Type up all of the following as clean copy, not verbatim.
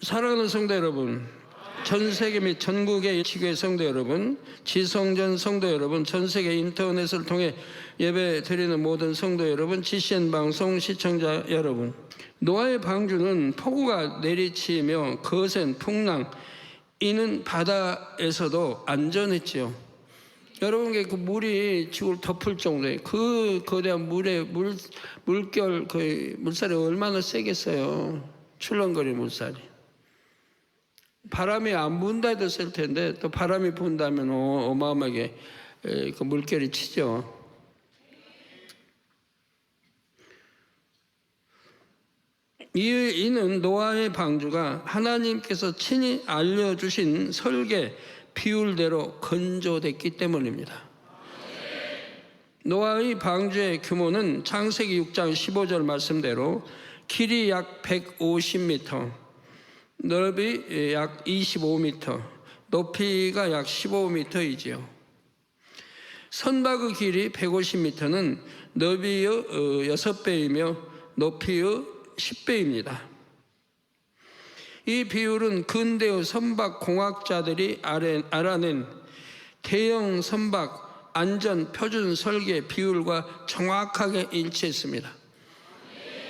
사랑하는 성도 여러분, 전 세계 및 전국의 지교회 성도 여러분, 지성전 성도 여러분, 전 세계 인터넷을 통해 예배 드리는 모든 성도 여러분, GCN 방송 시청자 여러분, 노아의 방주는 폭우가 내리치며 거센 풍랑, 이는 바다에서도 안전했지요. 여러분께 그 물이 지구를 덮을 정도의 그 거대한 물결, 그 물살이 얼마나 세겠어요. 출렁거리는 물살이. 바람이 안 분다 해도 쓸 텐데 또 바람이 분다면 어마어마하게 그 물결이 치죠. 이는 노아의 방주가 하나님께서 친히 알려주신 설계 비율대로 건조됐기 때문입니다. 노아의 방주의 규모는 창세기 6장 15절 말씀대로 길이 약 150m, 넓이 약 25m, 높이가 약 15m이지요. 선박의 길이 150m는 넓이의 6배이며 높이의 10배입니다. 이 비율은 근대의 선박 공학자들이 알아낸 대형 선박 안전 표준 설계 비율과 정확하게 일치했습니다.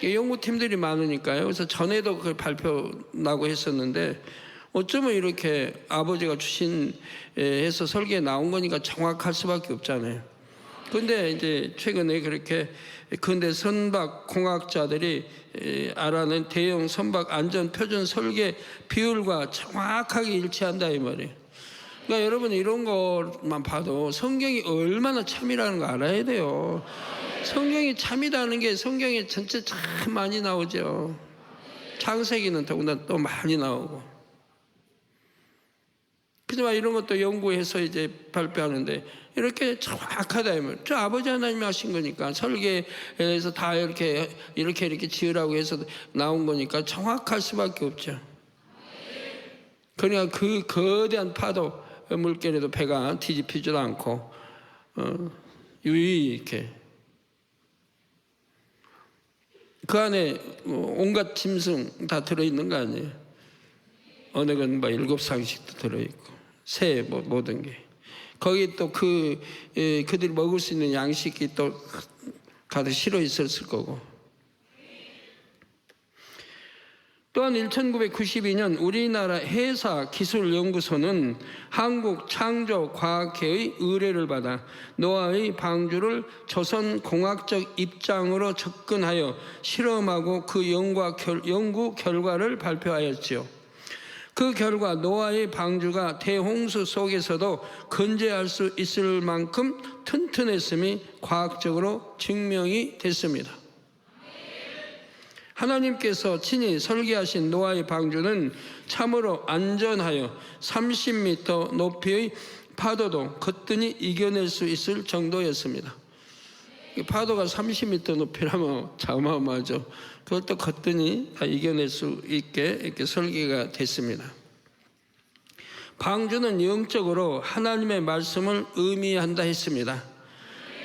연구팀들이 많으니까요. 그래서 전에도 그걸 발표나고 했었는데 어쩌면 이렇게 아버지가 주신 해서 설계에 나온 거니까 정확할 수밖에 없잖아요. 근데 이제 최근에 그렇게 근대 선박 공학자들이 알아낸 대형 선박 안전 표준 설계 비율과 정확하게 일치한다 이 말이에요. 그러니까 여러분 이런 것만 봐도 성경이 얼마나 참이라는 거 알아야 돼요. 성경이 참이라는 게 성경에 전체 참 많이 나오죠. 창세기는 더군다나 또 많이 나오고. 그지만 이런 것도 연구해서 이제 발표하는데 이렇게 정확하다 이 말이에요. 저 아버지 하나님이 하신 거니까 설계에서 다 이렇게 지으라고 해서 나온 거니까 정확할 수밖에 없죠. 그러니까 그 거대한 파도 물결에도 배가 뒤집히지도 않고 유유히 이렇게 그 안에 온갖 짐승 다 들어있는 거 아니에요. 어느 건 7상씩도 들어있고 새 모든 게 거기 또 그들이 먹을 수 있는 양식이 또 가득 실어 있었을 거고. 또한 1992년 우리나라 해사기술연구소는 한국창조과학회의 의뢰를 받아 노아의 방주를 조선공학적 입장으로 접근하여 실험하고 그 연구 결과를 발표하였지요. 그 결과 노아의 방주가 대홍수 속에서도 건재할 수 있을 만큼 튼튼했음이 과학적으로 증명이 됐습니다. 하나님께서 친히 설계하신 노아의 방주는 참으로 안전하여 30m 높이의 파도도 거뜬히 이겨낼 수 있을 정도였습니다. 파도가 30m 높이라면 어마어마하죠. 그것도 거뜬히 다 이겨낼 수 있게 이렇게 설계가 됐습니다. 방주는 영적으로 하나님의 말씀을 의미한다 했습니다.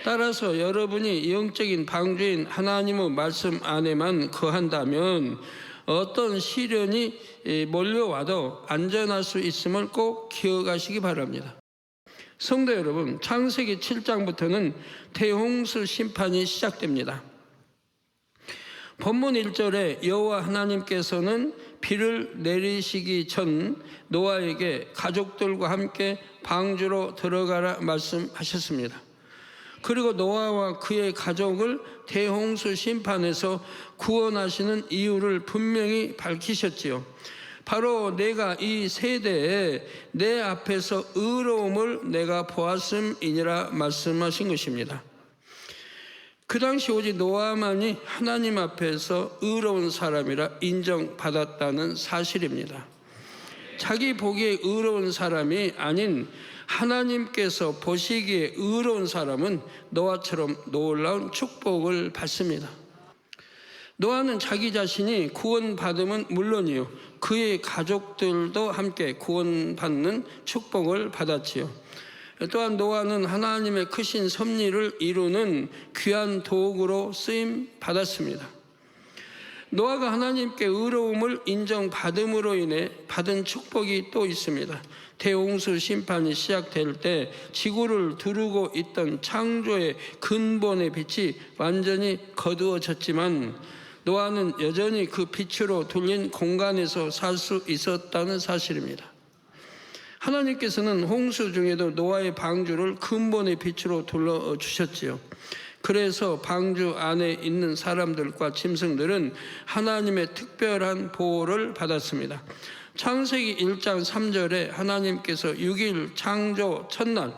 따라서 여러분이 영적인 방주인 하나님의 말씀 안에만 거한다면 어떤 시련이 몰려와도 안전할 수 있음을 꼭 기억하시기 바랍니다. 성도 여러분, 창세기 7장부터는 대홍수 심판이 시작됩니다. 본문 1절에 여호와 하나님께서는 비를 내리시기 전 노아에게 가족들과 함께 방주로 들어가라 말씀하셨습니다. 그리고 노아와 그의 가족을 대홍수 심판에서 구원하시는 이유를 분명히 밝히셨지요. 바로 내가 이 세대에 내 앞에서 의로움을 내가 보았음이니라 말씀하신 것입니다. 그 당시 오직 노아만이 하나님 앞에서 의로운 사람이라 인정받았다는 사실입니다. 자기 보기에 의로운 사람이 아닌 하나님께서 보시기에 의로운 사람은 노아처럼 놀라운 축복을 받습니다. 노아는 자기 자신이 구원받음은 물론이요 그의 가족들도 함께 구원받는 축복을 받았지요. 또한 노아는 하나님의 크신 섭리를 이루는 귀한 도구로 쓰임 받았습니다. 노아가 하나님께 의로움을 인정받음으로 인해 받은 축복이 또 있습니다. 대홍수 심판이 시작될 때 지구를 두르고 있던 창조의 근본의 빛이 완전히 거두어졌지만 노아는 여전히 그 빛으로 둘린 공간에서 살 수 있었다는 사실입니다. 하나님께서는 홍수 중에도 노아의 방주를 근본의 빛으로 둘러주셨지요. 그래서 방주 안에 있는 사람들과 짐승들은 하나님의 특별한 보호를 받았습니다. 창세기 1장 3절에 하나님께서 6일 창조 첫날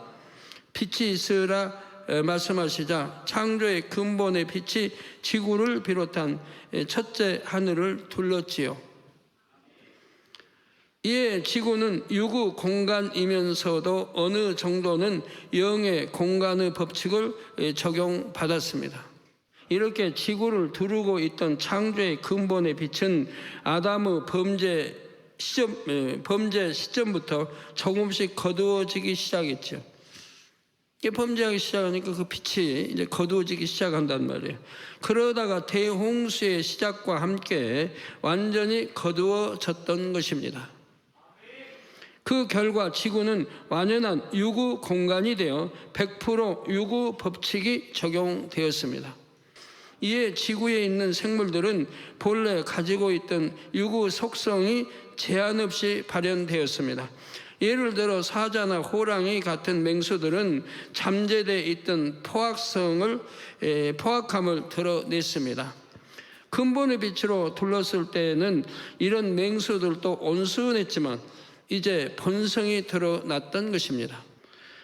빛이 있으라 말씀하시자 창조의 근본의 빛이 지구를 비롯한 첫째 하늘을 둘렀지요. 이에 지구는 유구 공간이면서도 어느 정도는 영의 공간의 법칙을 적용받았습니다. 이렇게 지구를 두르고 있던 창조의 근본의 빛은 아담의 범죄 시점부터 조금씩 거두어지기 시작했죠. 범죄하기 시작하니까 그 빛이 이제 거두어지기 시작한단 말이에요. 그러다가 대홍수의 시작과 함께 완전히 거두어졌던 것입니다. 그 결과 지구는 완연한 유구 공간이 되어 100% 유구 법칙이 적용되었습니다. 이에 지구에 있는 생물들은 본래 가지고 있던 유구 속성이 제한 없이 발현되었습니다. 예를 들어 사자나 호랑이 같은 맹수들은 잠재되어 있던 포악함을 드러냈습니다. 근본의 빛으로 둘렀을 때에는 이런 맹수들도 온순했지만 이제 본성이 드러났던 것입니다.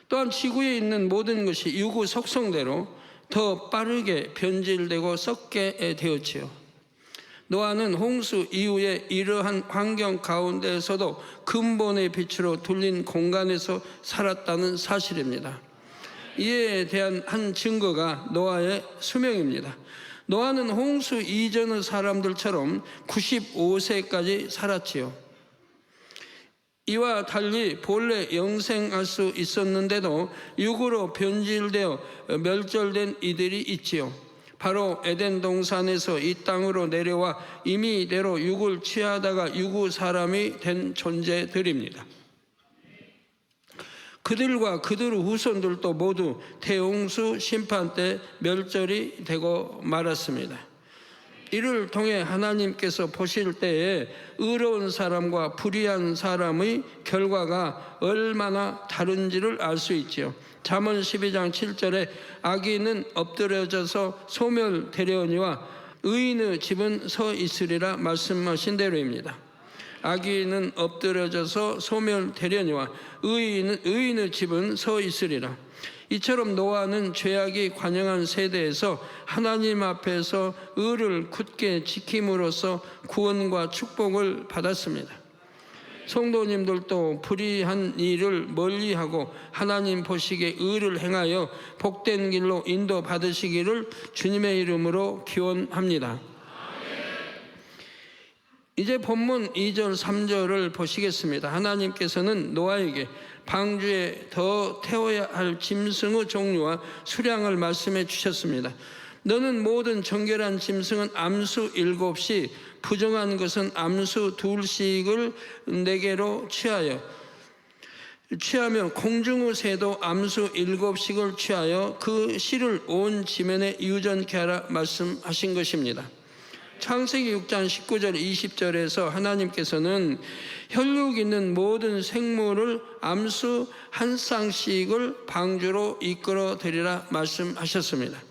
또한 지구에 있는 모든 것이 유구 속성대로 더 빠르게 변질되고 썩게 되었지요. 노아는 홍수 이후에 이러한 환경 가운데에서도 근본의 빛으로 둘린 공간에서 살았다는 사실입니다. 이에 대한 한 증거가 노아의 수명입니다. 노아는 홍수 이전의 사람들처럼 95세까지 살았지요. 이와 달리 본래 영생할 수 있었는데도 육으로 변질되어 멸절된 이들이 있지요. 바로 에덴 동산에서 이 땅으로 내려와 임의대로 육을 취하다가 유구 사람이 된 존재들입니다. 그들과 그들의 후손들도 모두 대홍수 심판 때 멸절이 되고 말았습니다. 이를 통해 하나님께서 보실 때에 의로운 사람과 불의한 사람의 결과가 얼마나 다른지를 알 수 있지요. 잠언 12장 7절에 악인은 엎드려져서 소멸되려니와 의인의 집은 서 있으리라 말씀하신 대로입니다. 악인은 엎드려져서 소멸되려니와 의인의 집은 서 있으리라. 이처럼 노아는 죄악이 관영한 세대에서 하나님 앞에서 의를 굳게 지킴으로써 구원과 축복을 받았습니다. 성도님들도 불의한 일을 멀리하고 하나님 보시기에 의를 행하여 복된 길로 인도받으시기를 주님의 이름으로 기원합니다. 이제 본문 2절 3절을 보시겠습니다. 하나님께서는 노아에게 방주에 더 태워야 할 짐승의 종류와 수량을 말씀해 주셨습니다. 너는 모든 정결한 짐승은 암수 7씩, 부정한 것은 암수 2씩을 내게로 취하며 공중의 새도 암수 7씩을 취하여 그 실을 온 지면에 유전케 하라 말씀하신 것입니다. 창세기 6장 19절 20절에서 하나님께서는 혈육 있는 모든 생물을 암수 한 쌍씩을 방주로 이끌어 들이라 말씀하셨습니다.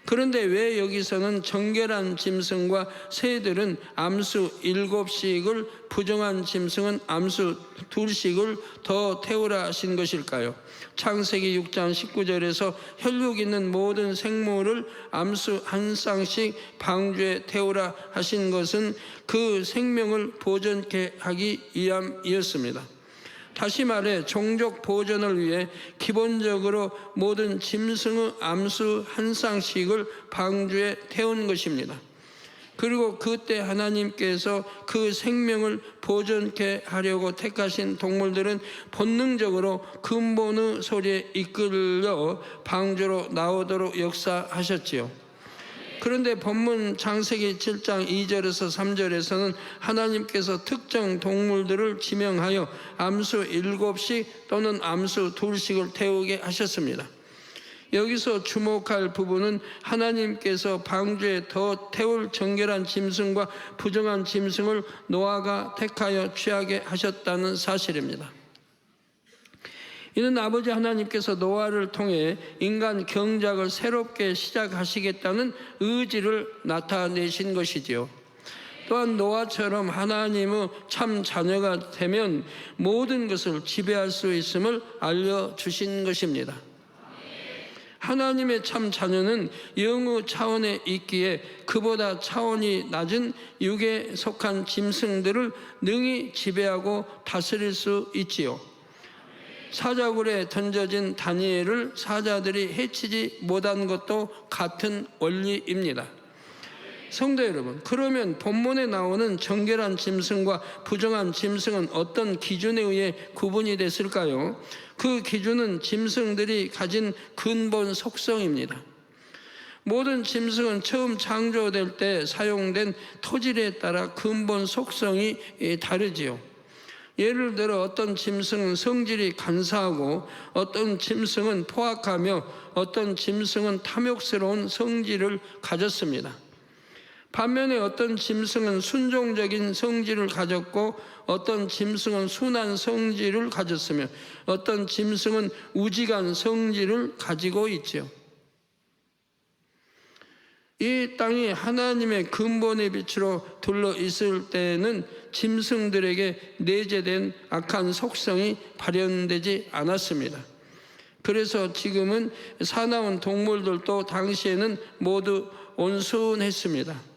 그런데 왜 여기서는 정결한 짐승과 새들은 암수 7씩을, 부정한 짐승은 암수 2씩을 더 태우라 하신 것일까요? 창세기 6장 19절에서 혈육 있는 모든 생물을 암수 한 쌍씩 방주에 태우라 하신 것은 그 생명을 보존케 하기 위함이었습니다. 다시 말해 종족 보존을 위해 기본적으로 모든 짐승의 암수 한 쌍씩을 방주에 태운 것입니다. 그리고 그때 하나님께서 그 생명을 보존케 하려고 택하신 동물들은 본능적으로 근본의 소리에 이끌려 방주로 나오도록 역사하셨지요. 그런데 본문 창세기 7장 2절에서 3절에서는 하나님께서 특정 동물들을 지명하여 암수 7씩 또는 암수 2씩을 태우게 하셨습니다. 여기서 주목할 부분은 하나님께서 방주에 더 태울 정결한 짐승과 부정한 짐승을 노아가 택하여 취하게 하셨다는 사실입니다. 이는 아버지 하나님께서 노아를 통해 인간 경작을 새롭게 시작하시겠다는 의지를 나타내신 것이지요. 또한 노아처럼 하나님의 참 자녀가 되면 모든 것을 지배할 수 있음을 알려주신 것입니다. 하나님의 참 자녀는 영의 차원에 있기에 그보다 차원이 낮은 육에 속한 짐승들을 능히 지배하고 다스릴 수 있지요. 사자굴에 던져진 다니엘을 사자들이 해치지 못한 것도 같은 원리입니다. 성도 여러분, 그러면 본문에 나오는 정결한 짐승과 부정한 짐승은 어떤 기준에 의해 구분이 됐을까요? 그 기준은 짐승들이 가진 근본 속성입니다. 모든 짐승은 처음 창조될 때 사용된 토질에 따라 근본 속성이 다르지요. 예를 들어 어떤 짐승은 성질이 간사하고 어떤 짐승은 포악하며 어떤 짐승은 탐욕스러운 성질을 가졌습니다. 반면에 어떤 짐승은 순종적인 성질을 가졌고 어떤 짐승은 순한 성질을 가졌으며 어떤 짐승은 우직한 성질을 가지고 있지요. 이 땅이 하나님의 근본의 빛으로 둘러 있을 때에는 짐승들에게 내재된 악한 속성이 발현되지 않았습니다. 그래서 지금은 사나운 동물들도 당시에는 모두 온순했습니다.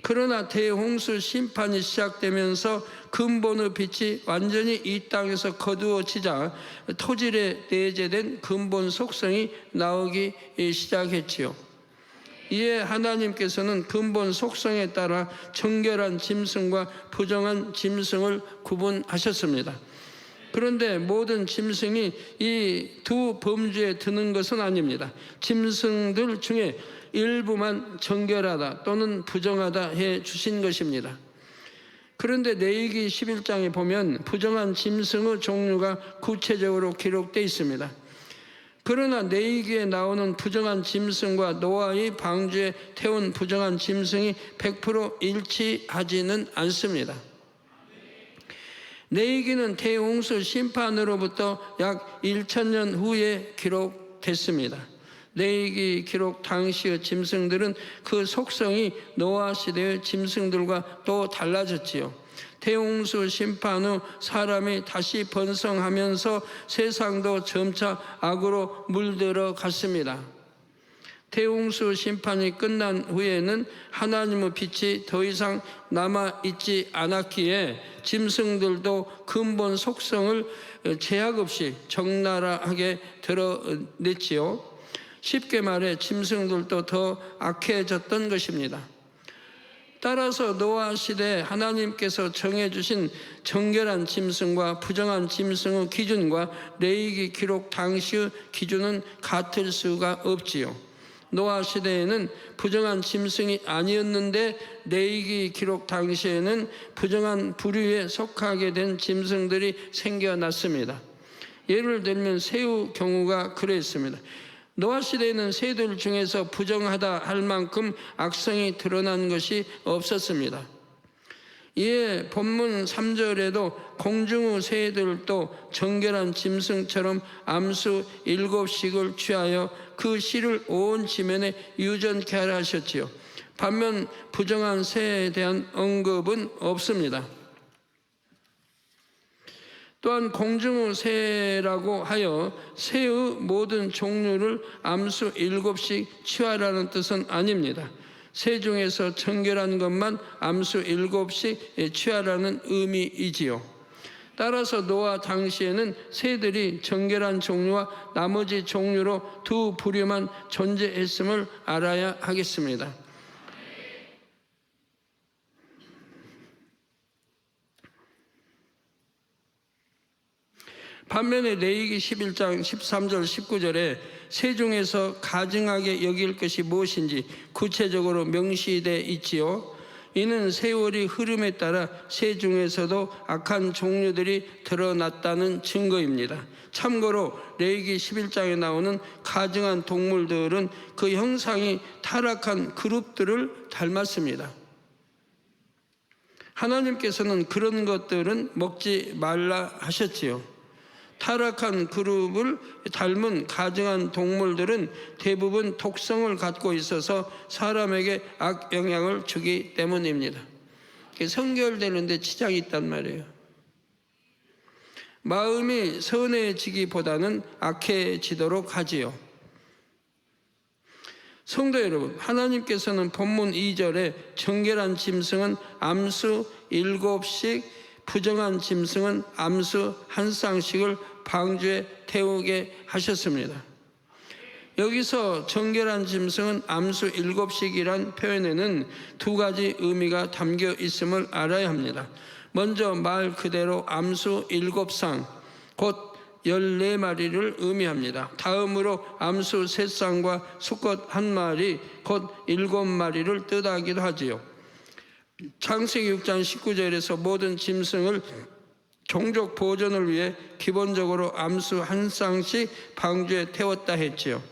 그러나 대홍수 심판이 시작되면서 근본의 빛이 완전히 이 땅에서 거두어지자 토질에 내재된 근본 속성이 나오기 시작했지요. 이에 하나님께서는 근본 속성에 따라 정결한 짐승과 부정한 짐승을 구분하셨습니다. 그런데 모든 짐승이 이 두 범주에 드는 것은 아닙니다. 짐승들 중에 일부만 정결하다 또는 부정하다 해 주신 것입니다. 그런데 레위기 11장에 보면 부정한 짐승의 종류가 구체적으로 기록되어 있습니다. 그러나 레위기에 나오는 부정한 짐승과 노아의 방주에 태운 부정한 짐승이 100% 일치하지는 않습니다. 레위기는 대홍수 심판으로부터 약 1000년 후에 기록됐습니다. 레위기 기록 당시의 짐승들은 그 속성이 노아 시대의 짐승들과 또 달라졌지요. 대홍수 심판 후 사람이 다시 번성하면서 세상도 점차 악으로 물들어 갔습니다. 대홍수 심판이 끝난 후에는 하나님의 빛이 더 이상 남아있지 않았기에 짐승들도 근본 속성을 제약 없이 적나라하게 드러냈지요. 쉽게 말해 짐승들도 더 악해졌던 것입니다. 따라서 노아 시대 하나님께서 정해주신 정결한 짐승과 부정한 짐승의 기준과 레위기 기록 당시의 기준은 같을 수가 없지요. 노아 시대에는 부정한 짐승이 아니었는데 레위기 기록 당시에는 부정한 부류에 속하게 된 짐승들이 생겨났습니다. 예를 들면 새우 경우가 그랬습니다. 노아 시대에는 새들 중에서 부정하다 할 만큼 악성이 드러난 것이 없었습니다. 이에 본문 3절에도 공중의 새들도 정결한 짐승처럼 암수 7씩을 취하여 그 씨를 온 지면에 유전케 하라 하셨지요. 반면 부정한 새에 대한 언급은 없습니다. 또한 공중의 새라고 하여 새의 모든 종류를 암수 7씩 취하라는 뜻은 아닙니다. 새 중에서 정결한 것만 암수 7씩 취하라는 의미이지요. 따라서 노아 당시에는 새들이 정결한 종류와 나머지 종류로 두 부류만 존재했음을 알아야 하겠습니다. 반면에 레위기 11장 13절 19절에 새 중에서 가증하게 여길 것이 무엇인지 구체적으로 명시되어 있지요. 이는 세월이 흐름에 따라 새 중에서도 악한 종류들이 드러났다는 증거입니다. 참고로 레위기 11장에 나오는 가증한 동물들은 그 형상이 타락한 그룹들을 닮았습니다. 하나님께서는 그런 것들은 먹지 말라 하셨지요. 타락한 그룹을 닮은 가증한 동물들은 대부분 독성을 갖고 있어서 사람에게 악영향을 주기 때문입니다. 성결되는데 지장이 있단 말이에요. 마음이 선해지기보다는 악해지도록 하지요. 성도 여러분, 하나님께서는 본문 2절에 정결한 짐승은 암수 7씩, 부정한 짐승은 암수 1쌍씩을 방주에 태우게 하셨습니다. 여기서 정결한 짐승은 암수 7씩이란 표현에는 두 가지 의미가 담겨 있음을 알아야 합니다. 먼저 말 그대로 암수 7쌍, 곧 14마리를 의미합니다. 다음으로 암수 3쌍과 수컷 1마리, 곧 7마리를 뜻하기도 하지요. 창세기 6장 19절에서 모든 짐승을 종족 보존을 위해 기본적으로 암수 1쌍씩 방주에 태웠다 했지요.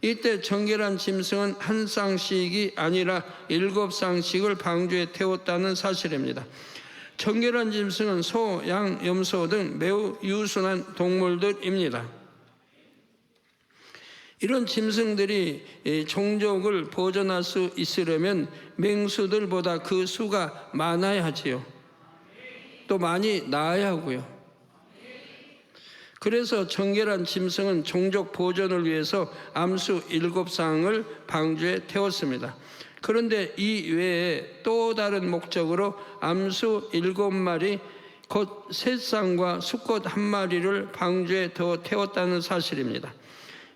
이때 정결한 짐승은 1쌍씩이 아니라 7쌍씩을 방주에 태웠다는 사실입니다. 정결한 짐승은 소, 양, 염소 등 매우 유순한 동물들입니다. 이런 짐승들이 종족을 보존할 수 있으려면 맹수들보다 그 수가 많아야 하지요. 또 많이 낳아야 하고요. 그래서 정결한 짐승은 종족 보존을 위해서 암수 7쌍을 방주에 태웠습니다. 그런데 이 외에 또 다른 목적으로 암수 7마리, 곧 3쌍과 수컷 1마리를 방주에 더 태웠다는 사실입니다.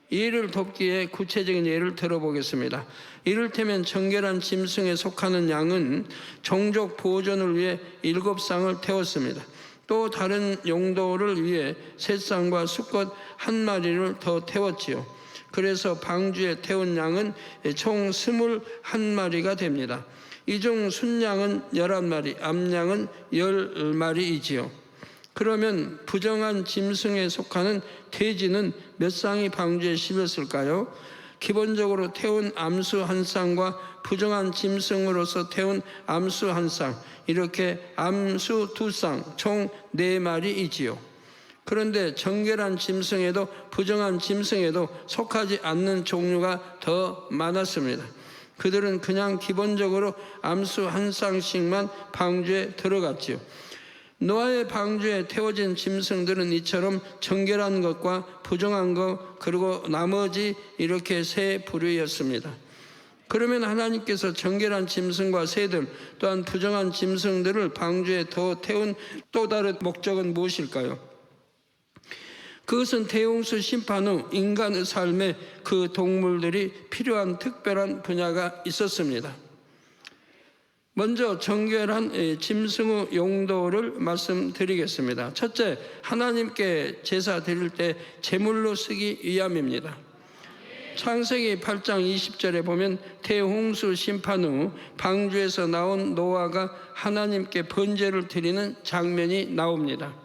이를 돕기에 구체적인 예를 들어보겠습니다. 이를테면 정결한 짐승에 속하는 양은 종족 보존을 위해 7쌍을 태웠습니다. 또 다른 용도를 위해 3쌍과 수컷 1마리를 더 태웠지요. 그래서 방주에 태운 양은 총 21마리가 됩니다. 이 중 순양은 11마리, 암양은 10마리이지요. 그러면 부정한 짐승에 속하는 돼지는 몇 쌍이 방주에 실렸을까요? 기본적으로 태운 암수 1쌍과 부정한 짐승으로서 태운 암수 1쌍, 이렇게 암수 2쌍, 총 4마리이지요. 그런데 정결한 짐승에도 부정한 짐승에도 속하지 않는 종류가 더 많았습니다. 그들은 그냥 기본적으로 암수 1쌍씩만 방주에 들어갔지요. 노아의 방주에 태워진 짐승들은 이처럼 정결한 것과 부정한 것, 그리고 나머지 이렇게 세 부류였습니다. 그러면 하나님께서 정결한 짐승과 새들, 또한 부정한 짐승들을 방주에 더 태운 또 다른 목적은 무엇일까요? 그것은 대홍수 심판 후 인간의 삶에 그 동물들이 필요한 특별한 분야가 있었습니다. 먼저 정결한 짐승의 용도를 말씀드리겠습니다. 첫째, 하나님께 제사 드릴 때 제물로 쓰기 위함입니다. 창세기 8장 20절에 보면 대홍수 심판 후 방주에서 나온 노아가 하나님께 번제를 드리는 장면이 나옵니다.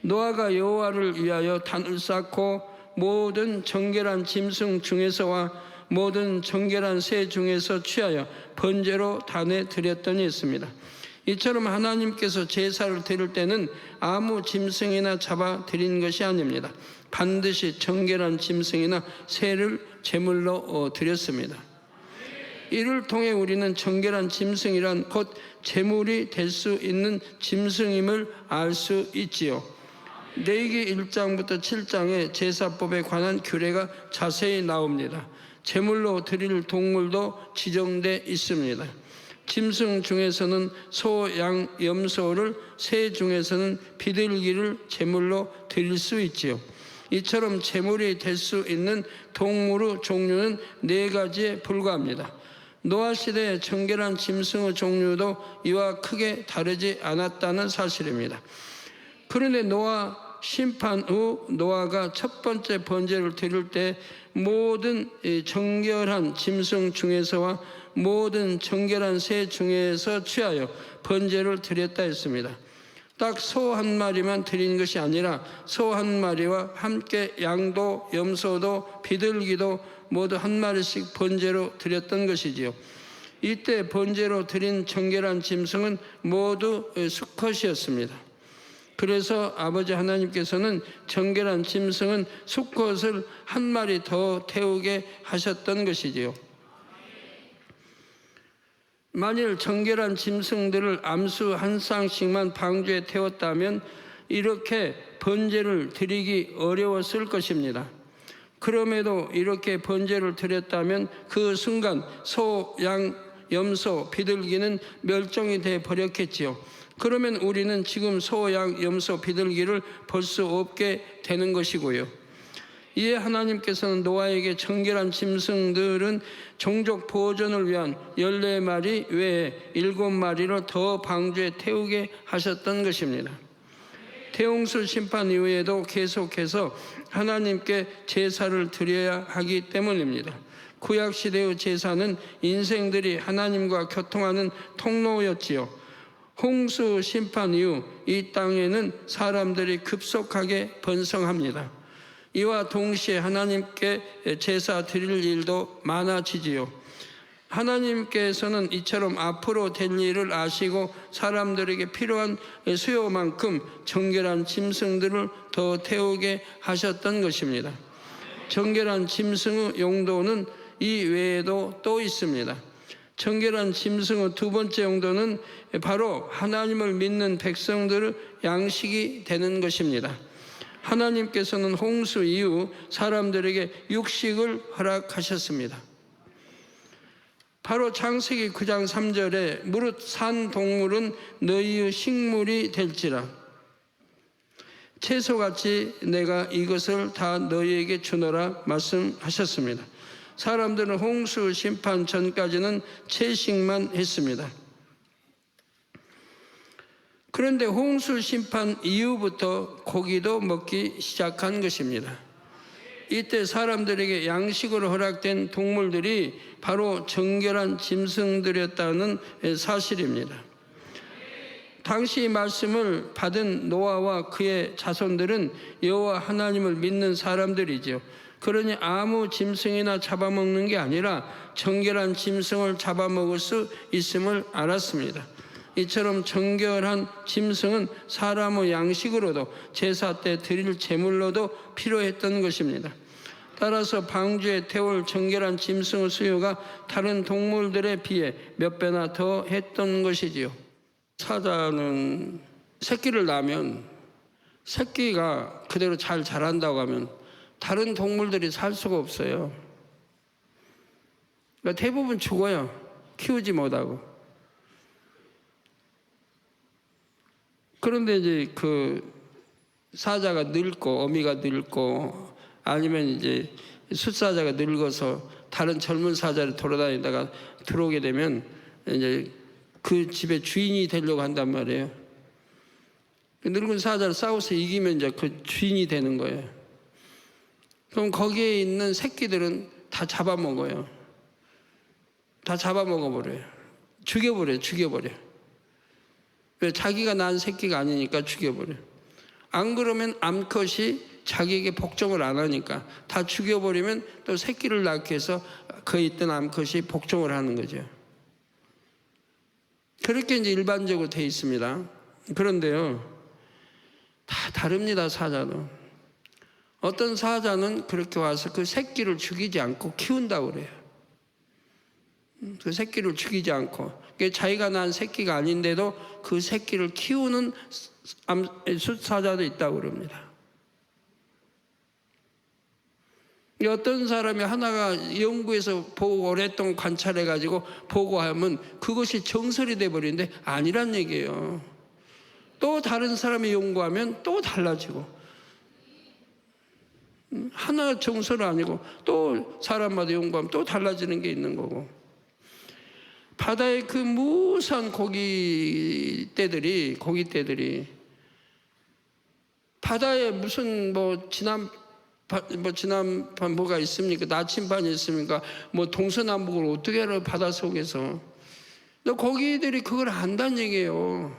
노아가 여호와를 위하여 단을 쌓고 모든 정결한 짐승 중에서와 모든 정결한 새 중에서 취하여 번제로 단에 드렸더니 했습니다. 이처럼 하나님께서 제사를 드릴 때는 아무 짐승이나 잡아 드린 것이 아닙니다. 반드시 정결한 짐승이나 새를 제물로 드렸습니다. 이를 통해 우리는 정결한 짐승이란 곧 제물이 될 수 있는 짐승임을 알 수 있지요. 레위기 1장부터 7장에 제사법에 관한 규례가 자세히 나옵니다. 제물로 드릴 동물도 지정돼 있습니다. 짐승 중에서는 소, 양, 염소를, 새 중에서는 비둘기를 제물로 드릴 수 있지요. 이처럼 제물이 될 수 있는 동물의 종류는 4가지에 불과합니다. 노아 시대의 정결한 짐승의 종류도 이와 크게 다르지 않았다는 사실입니다. 그런데 노아 심판 후 노아가 첫 번째 번제를 드릴 때 모든 정결한 짐승 중에서와 모든 정결한 새 중에서 취하여 번제를 드렸다 했습니다. 딱 소 한 마리만 드린 것이 아니라 소 한 마리와 함께 양도 염소도 비둘기도 모두 한 마리씩 번제로 드렸던 것이지요. 이때 번제로 드린 정결한 짐승은 모두 수컷이었습니다. 그래서 아버지 하나님께서는 정결한 짐승은 수컷을 한 마리 더 태우게 하셨던 것이지요. 만일 정결한 짐승들을 암수 한 쌍씩만 방주에 태웠다면 이렇게 번제를 드리기 어려웠을 것입니다. 그럼에도 이렇게 번제를 드렸다면 그 순간 소, 양, 염소, 비둘기는 멸종이 돼 버렸겠지요. 그러면 우리는 지금 소, 양, 염소, 비둘기를 볼 수 없게 되는 것이고요. 이에 하나님께서는 노아에게 정결한 짐승들은 종족 보존을 위한 14마리 외에 7마리를 더 방주에 태우게 하셨던 것입니다. 태홍수 심판 이후에도 계속해서 하나님께 제사를 드려야 하기 때문입니다. 구약시대의 제사는 인생들이 하나님과 교통하는 통로였지요. 홍수 심판 이후 이 땅에는 사람들이 급속하게 번성합니다. 이와 동시에 하나님께 제사 드릴 일도 많아지지요. 하나님께서는 이처럼 앞으로 될 일을 아시고 사람들에게 필요한 수요만큼 정결한 짐승들을 더 태우게 하셨던 것입니다. 정결한 짐승의 용도는 이 외에도 또 있습니다. 정결한 짐승의 두 번째 용도는 바로 하나님을 믿는 백성들의 양식이 되는 것입니다. 하나님께서는 홍수 이후 사람들에게 육식을 허락하셨습니다. 바로 창세기 9장 3절에 무릇 산 동물은 너희의 식물이 될지라 채소같이 내가 이것을 다 너희에게 주노라 말씀하셨습니다. 사람들은 홍수 심판 전까지는 채식만 했습니다. 그런데 홍수 심판 이후부터 고기도 먹기 시작한 것입니다. 이때 사람들에게 양식으로 허락된 동물들이 바로 정결한 짐승들이었다는 사실입니다. 당시 말씀을 받은 노아와 그의 자손들은 여호와 하나님을 믿는 사람들이죠. 그러니 아무 짐승이나 잡아먹는 게 아니라 정결한 짐승을 잡아먹을 수 있음을 알았습니다. 이처럼 정결한 짐승은 사람의 양식으로도 제사 때 드릴 제물로도 필요했던 것입니다. 따라서 방주에 태울 정결한 짐승의 수요가 다른 동물들에 비해 몇 배나 더 했던 것이지요. 사자는 새끼를 낳으면 새끼가 그대로 잘 자란다고 하면 다른 동물들이 살 수가 없어요. 그러니까 대부분 죽어요. 키우지 못하고. 그런데 이제 그 사자가 늙고 어미가 늙고 아니면 이제 숫사자가 늙어서 다른 젊은 사자를 돌아다니다가 들어오게 되면 이제 그 집의 주인이 되려고 한단 말이에요. 늙은 사자를 싸워서 이기면 이제 그 주인이 되는 거예요. 그럼 거기에 있는 새끼들은 다 잡아먹어요. 다 잡아먹어버려요. 죽여버려요. 왜? 자기가 낳은 새끼가 아니니까 죽여버려요. 안 그러면 암컷이 자기에게 복종을 안 하니까 다 죽여버리면 또 새끼를 낳게 해서 그 있던 암컷이 복종을 하는 거죠. 그렇게 이제 일반적으로 돼 있습니다. 그런데요, 다 다릅니다, 사자는. 어떤 사자는 그렇게 와서 그 새끼를 죽이지 않고 키운다고 그래요. 그 새끼를 죽이지 않고 자기가 낳은 새끼가 아닌데도 그 새끼를 키우는 숫사자도 있다고 그럽니다. 어떤 사람이 하나가 연구해서 보고 오랫동안 관찰해가지고 보고하면 그것이 정설이 돼버리는데 아니란 얘기예요. 또 다른 사람이 연구하면 또 달라지고, 하나 정설 아니고 또 사람마다 연구하면 또 달라지는 게 있는 거고, 바다의 그 무수한 고기떼들이 바다에 무슨 지난판 뭐가 있습니까? 나침반이 있습니까? 동서남북을 어떻게 알아, 바다 속에서. 거기들이 그걸 안다는 얘기예요.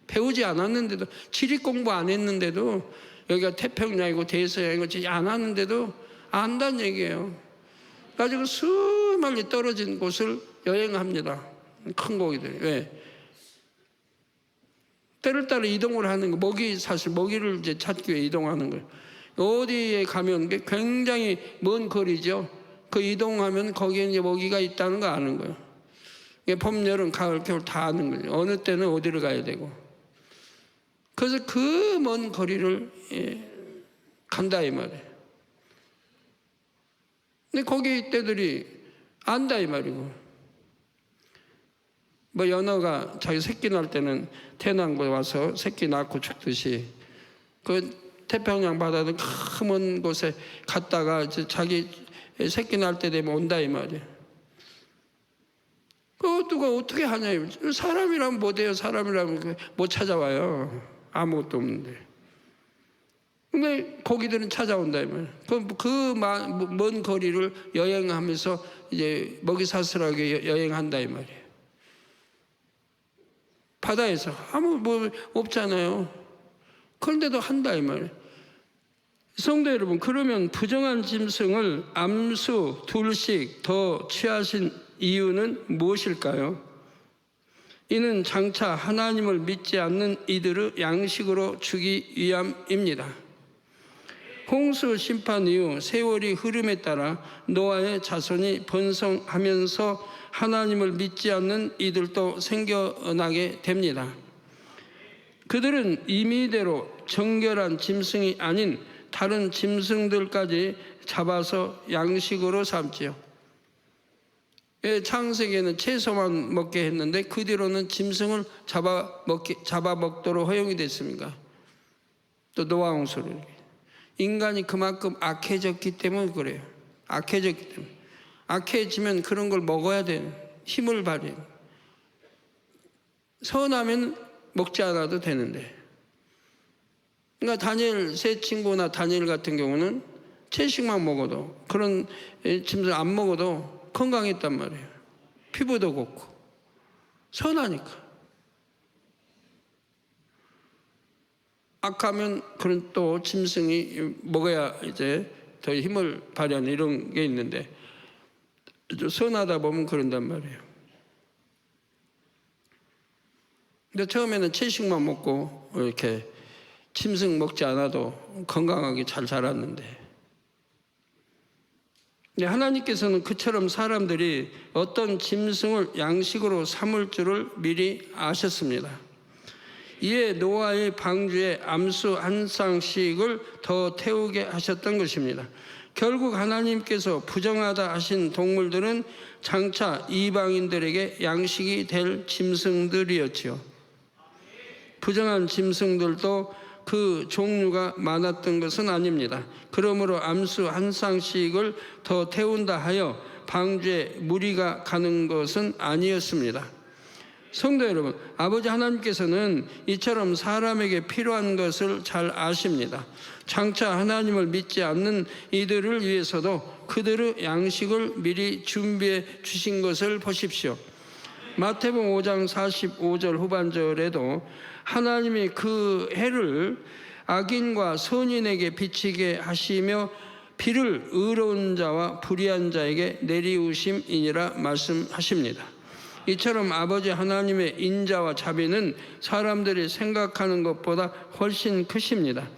배우지 않았는데도, 지리 공부 안 했는데도, 여기가 태평양이고 대서양이고 안 하는데도 안다는 얘기예요. 가지고 수많이 떨어진 곳을 여행합니다. 큰 고기들이. 왜? 때를 따라 이동을 하는 거, 사실 먹이를 이제 찾기 위해 이동하는 거예요. 어디에 가면 굉장히 먼 거리죠. 그 이동하면 거기에 이제 먹이가 있다는 거 아는 거예요. 봄, 여름, 가을, 겨울 다 아는 거예요. 어느 때는 어디를 가야 되고. 그래서 그 먼 거리를 간다 이 말이에요. 근데 거기 때들이 안다 이 말이고. 연어가 자기 새끼 낳을 때는 태남고에 와서 새끼 낳고 죽듯이 그 태평양 바다는 큰 곳에 갔다가 이제 자기 새끼 낳을 때 되면 온다 이 말이에요. 그 누가 어떻게 하냐. 사람이라면 못해요. 사람이라면 못 찾아와요. 아무것도 없는데. 근데 거기들은 찾아온다 이 말이에요. 그 먼 거리를 여행하면서 이제 먹이사슬하게 여행한다 이 말이에요. 바다에서 아무 없잖아요. 그런데도 한다 이 말이에요. 성도 여러분, 그러면 부정한 짐승을 암수 둘씩 더 취하신 이유는 무엇일까요? 이는 장차 하나님을 믿지 않는 이들을 양식으로 주기 위함입니다. 홍수 심판 이후 세월이 흐름에 따라 노아의 자손이 번성하면서 하나님을 믿지 않는 이들도 생겨나게 됩니다. 그들은 임의대로 정결한 짐승이 아닌 다른 짐승들까지 잡아서 양식으로 삼지요. 창세기에는 채소만 먹게 했는데 그 뒤로는 짐승을 잡아 먹도록 허용이 됐습니까? 또 노아 홍수를. 인간이 그만큼 악해졌기 때문에 그래요. 악해졌기 때문에. 악해지면 그런 걸 먹어야 돼요. 힘을 발휘해요. 선하면 먹지 않아도 되는데. 그러니까 다니엘 세 친구나 다니엘 같은 경우는 채식만 먹어도, 그런 짐승 안 먹어도 건강했단 말이에요. 피부도 곱고 선하니까. 악하면 그런 또 짐승이 먹어야 이제 더 힘을 발휘하는 이런 게 있는데, 선하다 보면 그런단 말이에요. 근데 처음에는 채식만 먹고 이렇게 짐승 먹지 않아도 건강하게 잘 자랐는데, 하나님께서는 그처럼 사람들이 어떤 짐승을 양식으로 삼을 줄을 미리 아셨습니다. 이에 노아의 방주에 암수 한 쌍씩을 더 태우게 하셨던 것입니다. 결국 하나님께서 부정하다 하신 동물들은 장차 이방인들에게 양식이 될 짐승들이었지요. 부정한 짐승들도 그 종류가 많았던 것은 아닙니다. 그러므로 암수 한 쌍씩을 더 태운다 하여 방주에 무리가 가는 것은 아니었습니다. 성도 여러분, 아버지 하나님께서는 이처럼 사람에게 필요한 것을 잘 아십니다. 장차 하나님을 믿지 않는 이들을 위해서도 그들의 양식을 미리 준비해 주신 것을 보십시오. 마태복음 5장 45절 후반절에도 하나님이 그 해를 악인과 선인에게 비치게 하시며 비를 의로운 자와 불의한 자에게 내리우심이니라 말씀하십니다. 이처럼 아버지 하나님의 인자와 자비는 사람들이 생각하는 것보다 훨씬 크십니다.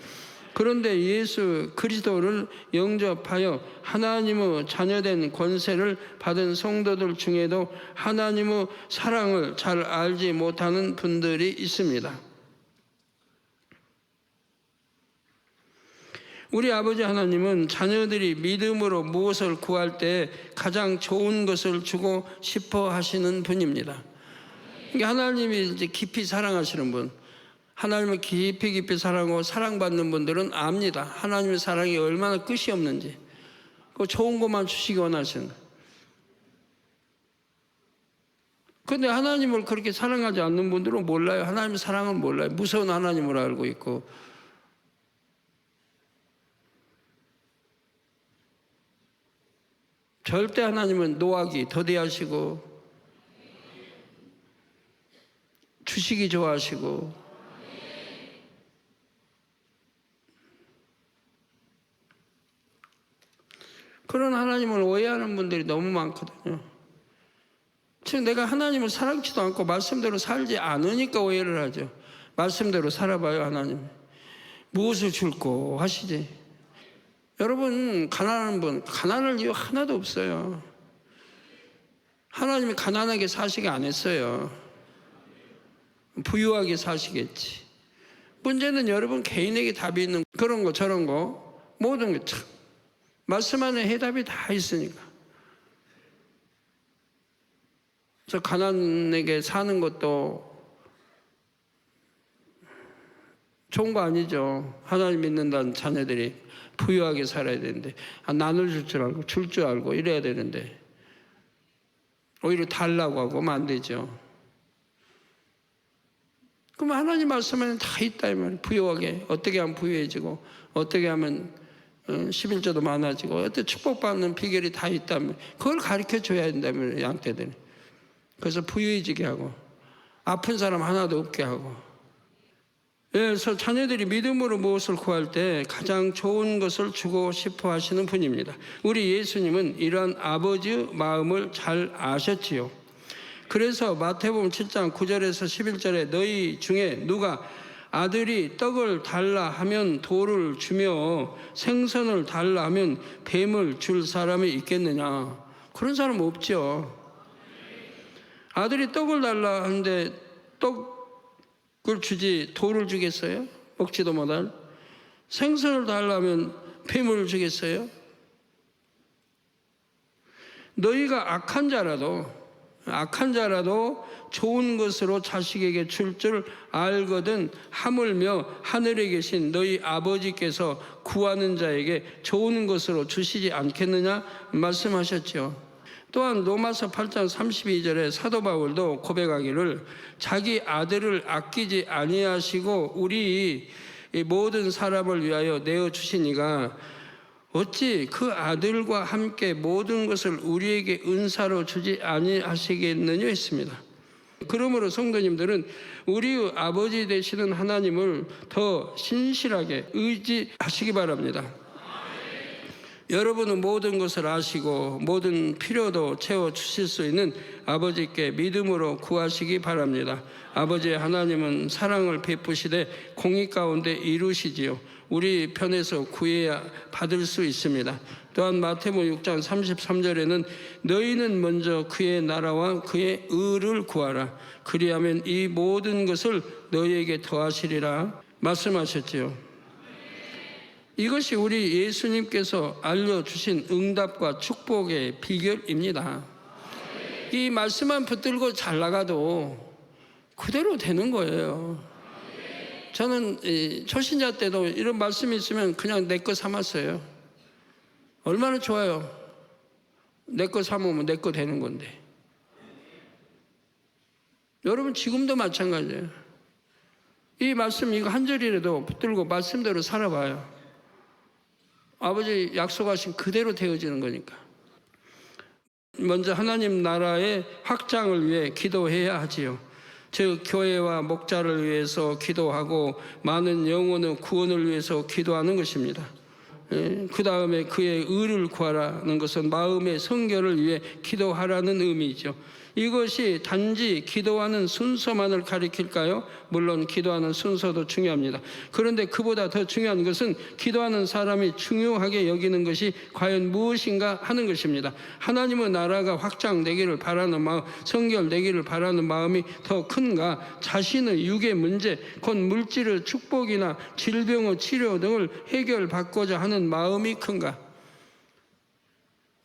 그런데 예수 그리스도를 영접하여 하나님의 자녀된 권세를 받은 성도들 중에도 하나님의 사랑을 잘 알지 못하는 분들이 있습니다. 우리 아버지 하나님은 자녀들이 믿음으로 무엇을 구할 때 가장 좋은 것을 주고 싶어 하시는 분입니다. 하나님이 이제 깊이 사랑하시는 분, 하나님을 깊이 사랑하고 사랑받는 분들은 압니다. 하나님의 사랑이 얼마나 끝이 없는지. 그 좋은 것만 주시기 원하시는. 그런데 하나님을 그렇게 사랑하지 않는 분들은 몰라요. 하나님의 사랑은 몰라요. 무서운 하나님을 알고 있고 절대 하나님은 노하기 더디하시고 주식이 좋아하시고 그런 하나님을 오해하는 분들이 너무 많거든요. 지금 내가 하나님을 사랑치도 않고 말씀대로 살지 않으니까 오해를 하죠. 말씀대로 살아봐요. 하나님 무엇을 줄고 하시지. 여러분 가난한 분 가난할 이유 하나도 없어요. 하나님이 가난하게 사시게 안 했어요. 부유하게 사시겠지. 문제는 여러분 개인에게 답이 있는 그런 거 저런 거 모든 게 참 말씀 안에 해답이 다 있으니까. 저 가난하게 사는 것도 좋은 거 아니죠. 하나님 믿는다는 자녀들이 부유하게 살아야 되는데 나눌 줄 알고 줄 줄 알고 이래야 되는데 오히려 달라고 하고 하면 안 되죠. 그럼 하나님 말씀 안에 다 있다 이 말이에요. 부유하게 어떻게 하면 부유해지고 어떻게 하면 11조도 많아지고 어떻게 축복받는 비결이 다 있다면 그걸 가르쳐 줘야 된다면 양떼들이. 그래서 부유해지게 하고 아픈 사람 하나도 없게 하고. 그래서 자녀들이 믿음으로 무엇을 구할 때 가장 좋은 것을 주고 싶어 하시는 분입니다. 우리 예수님은 이러한 아버지의 마음을 잘 아셨지요. 그래서 마태복음 7장 9절에서 11절에 너희 중에 누가 아들이 떡을 달라 하면 돌을 주며 생선을 달라 하면 뱀을 줄 사람이 있겠느냐. 그런 사람 없죠. 아들이 떡을 달라 하는데 떡을 주지 돌을 주겠어요? 먹지도 못할. 생선을 달라 하면 뱀을 주겠어요? 너희가 악한 자라도 좋은 것으로 자식에게 줄 줄 알거든 하물며 하늘에 계신 너희 아버지께서 구하는 자에게 좋은 것으로 주시지 않겠느냐 말씀하셨죠. 또한 로마서 8장 32절에 사도 바울도 고백하기를 자기 아들을 아끼지 아니하시고 우리 모든 사람을 위하여 내어주시니가 어찌 그 아들과 함께 모든 것을 우리에게 은사로 주지 아니하시겠느냐 했습니다. 그러므로 성도님들은 우리의 아버지 되시는 하나님을 더 신실하게 의지하시기 바랍니다. 여러분은 모든 것을 아시고 모든 필요도 채워주실 수 있는 아버지께 믿음으로 구하시기 바랍니다. 아버지 하나님은 사랑을 베푸시되 공의 가운데 이루시지요. 우리 편에서 구해야 받을 수 있습니다. 또한 마태복음 6장 33절에는 너희는 먼저 그의 나라와 그의 의를 구하라. 그리하면 이 모든 것을 너희에게 더하시리라 말씀하셨지요. 이것이 우리 예수님께서 알려주신 응답과 축복의 비결입니다. 이 말씀만 붙들고 잘 나가도 그대로 되는 거예요. 저는 초신자 때도 이런 말씀이 있으면 그냥 내 거 삼았어요. 얼마나 좋아요. 내 거 삼으면 내 거 되는 건데. 여러분 지금도 마찬가지예요. 이 말씀 이거 한 절이라도 붙들고 말씀대로 살아봐요. 아버지 약속하신 그대로 되어지는 거니까. 먼저 하나님 나라의 확장을 위해 기도해야 하지요. 즉 교회와 목자를 위해서 기도하고 많은 영혼의 구원을 위해서 기도하는 것입니다. 그 다음에 그의 의를 구하라는 것은 마음의 성결을 위해 기도하라는 의미죠. 이것이 단지 기도하는 순서만을 가리킬까요? 물론 기도하는 순서도 중요합니다. 그런데 그보다 더 중요한 것은 기도하는 사람이 중요하게 여기는 것이 과연 무엇인가 하는 것입니다. 하나님의 나라가 확장되기를 바라는 마음, 성결되기를 바라는 마음이 더 큰가? 자신의 육의 문제, 곧 물질의 축복이나 질병의 치료 등을 해결받고자 하는 마음이 큰가?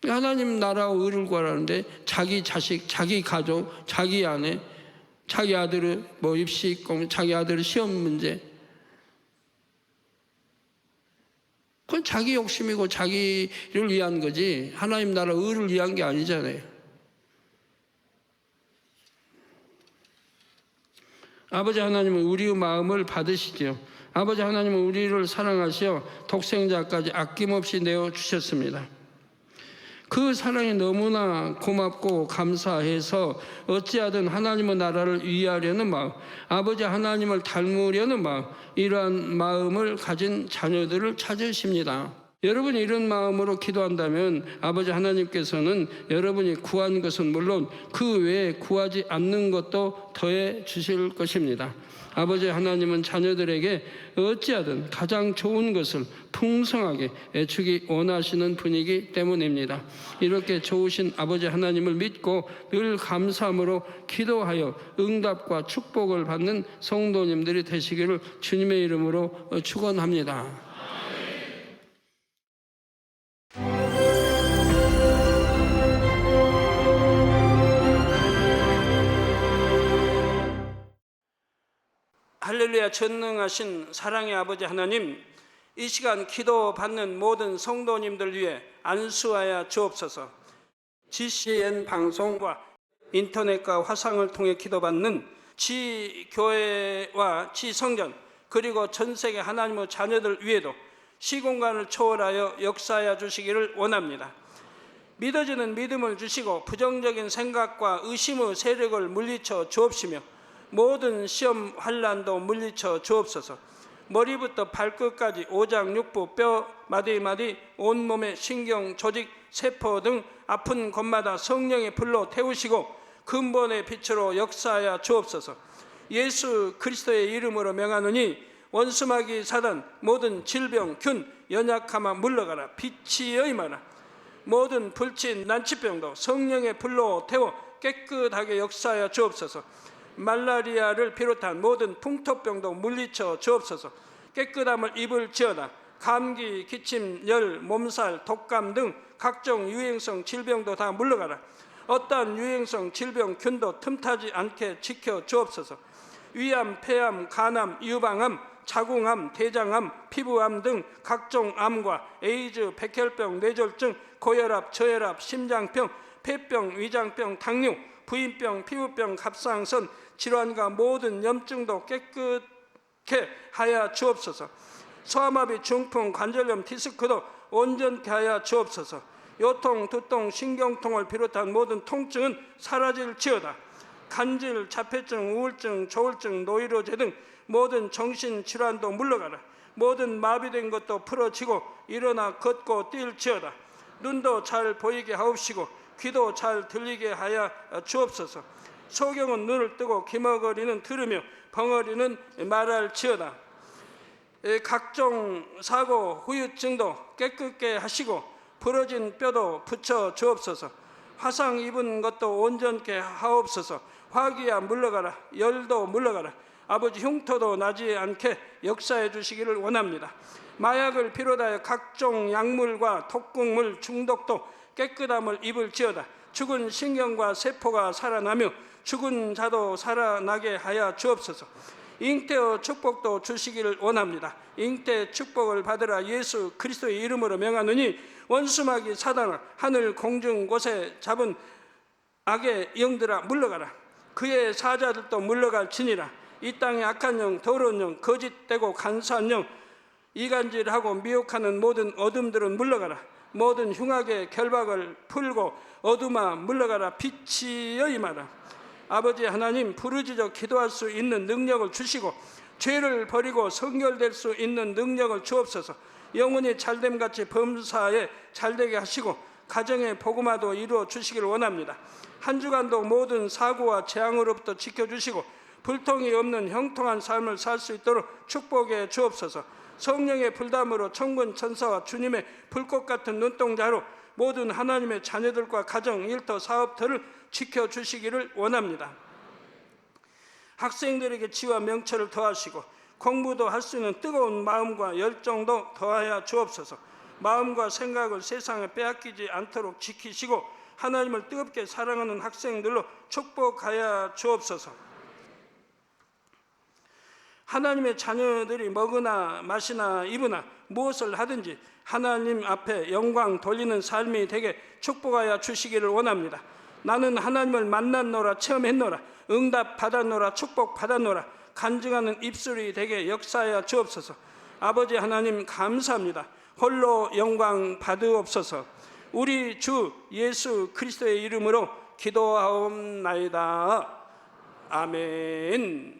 하나님 나라와 의를 구하라는데 자기 자식, 자기 가족, 자기 아내, 자기 아들의 입시, 자기 아들의 시험 문제, 그건 자기 욕심이고 자기를 위한 거지 하나님 나라 의를 위한 게 아니잖아요. 아버지 하나님은 우리의 마음을 받으시죠. 아버지 하나님은 우리를 사랑하시어 독생자까지 아낌없이 내어주셨습니다. 그 사랑이 너무나 고맙고 감사해서 어찌하든 하나님의 나라를 위하려는 마음, 아버지 하나님을 닮으려는 마음, 이러한 마음을 가진 자녀들을 찾으십니다. 여러분이 이런 마음으로 기도한다면 아버지 하나님께서는 여러분이 구한 것은 물론 그 외에 구하지 않는 것도 더해 주실 것입니다. 아버지 하나님은 자녀들에게 어찌하든 가장 좋은 것을 풍성하게 주기 원하시는 분이기 때문입니다. 이렇게 좋으신 아버지 하나님을 믿고 늘 감사함으로 기도하여 응답과 축복을 받는 성도님들이 되시기를 주님의 이름으로 축원합니다. 할렐루야. 전능하신 사랑의 아버지 하나님, 이 시간 기도받는 모든 성도님들 위해 안수하여 주옵소서. GCN 방송과 인터넷과 화상을 통해 기도받는 지교회와 지성전 그리고 전세계 하나님의 자녀들 위에도 시공간을 초월하여 역사하여 주시기를 원합니다. 믿어지는 믿음을 주시고 부정적인 생각과 의심의 세력을 물리쳐 주옵시며 모든 시험 환난도 물리쳐 주옵소서. 머리부터 발끝까지 오장육부 뼈 마디마디 온몸의 신경 조직 세포 등 아픈 곳마다 성령의 불로 태우시고 근본의 빛으로 역사하여 주옵소서. 예수 그리스도의 이름으로 명하노니 원수마귀 사단 모든 질병 균 연약함아 물러가라. 빛이 임하라. 모든 불친 난치병도 성령의 불로 태워 깨끗하게 역사하여 주옵소서. 말라리아를 비롯한 모든 풍토병도 물리쳐 주옵소서. 깨끗함을 입을지어다. 감기, 기침, 열, 몸살, 독감 등 각종 유행성 질병도 다 물러가라. 어떠한 유행성 질병 균도 틈타지 않게 지켜 주옵소서. 위암, 폐암, 간암, 유방암, 자궁암, 대장암, 피부암 등 각종 암과 에이즈, 백혈병, 뇌졸중, 고혈압, 저혈압, 심장병, 폐병, 위장병, 당뇨, 부인병, 피부병, 갑상선 질환과 모든 염증도 깨끗게 하여 주옵소서. 소아마비, 중풍, 관절염, 디스크도 온전케 하여 주옵소서. 요통, 두통, 신경통을 비롯한 모든 통증은 사라질지어다. 간질, 자폐증, 우울증, 조울증, 노이로제 등 모든 정신질환도 물러가라. 모든 마비된 것도 풀어지고 일어나 걷고 뛸지어다. 눈도 잘 보이게 하옵시고 귀도 잘 들리게 하여 주옵소서. 소경은 눈을 뜨고 기머거리는 들으며 벙어리는 말할지어다. 각종 사고 후유증도 깨끗게 하시고 부러진 뼈도 붙여 주옵소서. 화상 입은 것도 온전케 하옵소서. 화기야 물러가라. 열도 물러가라. 아버지 흉터도 나지 않게 역사해 주시기를 원합니다. 마약을 비롯하여 각종 약물과 독극물 중독도 깨끗함을 입을지어다. 죽은 신경과 세포가 살아나며 죽은 자도 살아나게 하여 주옵소서. 잉태의 축복도 주시기를 원합니다. 잉태 축복을 받으라. 예수 그리스도의 이름으로 명하노니 원수마귀 사단아 하늘 공중 곳에 잡은 악의 영들아 물러가라. 그의 사자들도 물러갈지니라. 이 땅의 악한 영, 더러운 영, 거짓되고 간사한 영, 이간질하고 미혹하는 모든 어둠들은 물러가라. 모든 흉악의 결박을 풀고 어둠아 물러가라. 빛이여 임하라. 아버지 하나님, 부르짖어 기도할 수 있는 능력을 주시고 죄를 버리고 성결될 수 있는 능력을 주옵소서. 영혼이 잘됨같이 범사에 잘되게 하시고 가정의 복음화도 이루어 주시기를 원합니다. 한 주간도 모든 사고와 재앙으로부터 지켜주시고 불통이 없는 형통한 삶을 살 수 있도록 축복해 주옵소서. 성령의 불담으로 천군 천사와 주님의 불꽃 같은 눈동자로 모든 하나님의 자녀들과 가정, 일터, 사업터를 지켜주시기를 원합니다. 학생들에게 지와 명철을 더하시고 공부도 할 수 있는 뜨거운 마음과 열정도 더하여 주옵소서. 마음과 생각을 세상에 빼앗기지 않도록 지키시고 하나님을 뜨겁게 사랑하는 학생들로 축복하여 주옵소서. 하나님의 자녀들이 먹으나 마시나 입으나 무엇을 하든지 하나님 앞에 영광 돌리는 삶이 되게 축복하여 주시기를 원합니다. 나는 하나님을 만났노라, 체험했노라, 응답 받았노라, 축복 받았노라, 간증하는 입술이 되게 역사하여 주옵소서. 아버지 하나님 감사합니다. 홀로 영광 받으옵소서. 우리 주 예수 그리스도의 이름으로 기도하옵나이다. 아멘.